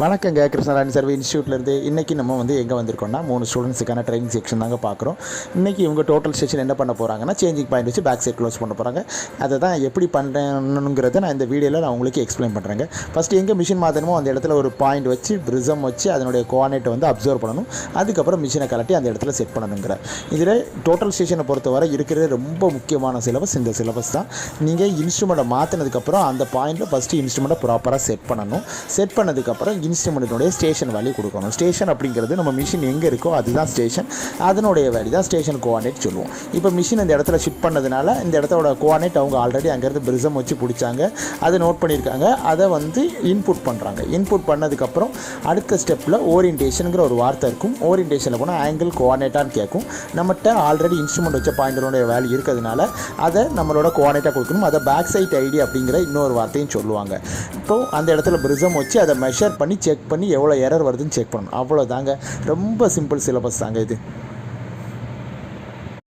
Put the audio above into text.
வணக்கங்க, கிருஷ்ணராணி சர்வே இன்ஸ்டியூட்லேருந்து. இன்றைக்கி நம்ம எங்கே வந்திருக்கோம்னா 3 ஸ்டூடெண்ட்ஸுக்கான ட்ரைனிங் செக்ஷன் தாங்க பார்க்குறோம். இன்றைக்கி இவங்க டோட்டல் செக்ஷன் என்ன பண்ண போகிறாங்கன்னா, சேஞ்சிங் பாயிண்ட் வச்சு பேக் சைட் க்ளோஸ் பண்ண போகிறாங்க. அதை தான் எப்படி பண்ணுறேங்கிறத நான் இந்த வீடியோவில் நான் உங்களுக்கு எக்ஸ்பிளைன் பண்ணுறேங்க. ஃபஸ்ட்டு எங்கே மிஷின் மாற்றணுமோ அந்த இடத்துல ஒரு பாயிண்ட் வச்சு ப்ரிசம் வச்சு அதனுடைய கோஆர்டினேட்டை அப்சர்வ் பண்ணணும். அதுக்கப்புறம் மிஷினை கலட்டி அந்த இடத்துல செட் பண்ணணுங்கிற இதில் டோட்டல் ஸ்டேஷனை பொறுத்தவரை இருக்கிறது ரொம்ப முக்கியமான சிலபஸ் இந்த சிலபஸ் தான். நீங்கள் இன்ஸ்ட்ருமெண்ட்டை மாற்றினதுக்கப்புறம் அந்த பாயிண்ட்டில் ஃபஸ்ட்டு இன்ஸ்ட்ருமெண்ட்டை ப்ராப்பராக செட் பண்ணணும். செட் பண்ணதுக்கப்புறம் இன்ஸ்ட்ருமெண்ட்டினுடைய ஸ்டேஷன் வேல்யூ கொடுக்கணும். ஸ்டேஷன் அப்படிங்கிறது நம்ம மிஷின் எங்கே இருக்கோ அதுதான் ஸ்டேஷன். அதனுடைய வேல்யூ தான் ஸ்டேஷன் கோஆர்டினேட் சொல்லுவோம். இப்போ மிஷின் இந்த இடத்துல ஷிஃப்ட் பண்ணதுனால இந்த இடத்தோட கோஆர்டினேட் அவங்க ஆல்ரெடி அங்கேருந்து பிரிசம் வச்சு பிடிச்சாங்க, அதை நோட் பண்ணியிருக்காங்க. அதை இன்புட் பண்ணுறாங்க. இன்புட் பண்ணதுக்கப்புறம் அடுத்த ஸ்டெப்பில் ஓரியன்டேஷனுங்கிற ஒரு வார்த்தை இருக்கும். ஓரியன்டேஷனில் போனால் ஆங்கிள் கோஆர்டினேட்டான்னு கேட்கும். நம்மகிட்ட ஆல்ரெடி இன்ஸ்ட்ருமெண்ட் வச்ச பாயிண்டரோட வேல்யூ இருக்கிறதுனால அதை நம்மளோட கோஆர்டினேட்டாக கொடுக்கணும். அதை பேக் சைட் ஐடி அப்படிங்கிற இன்னொரு வார்த்தையும் சொல்லுவாங்க. இப்போது அந்த இடத்துல பிரிசம் வச்சு அதை மெஷர் பண்ணி செக் பண்ணி எவ்வளோ எரர் வருதுன்னு செக் பண்ணணும். அவ்வளோதாங்க. ரொம்ப சிம்பிள் சிலபஸ் தாங்க இது.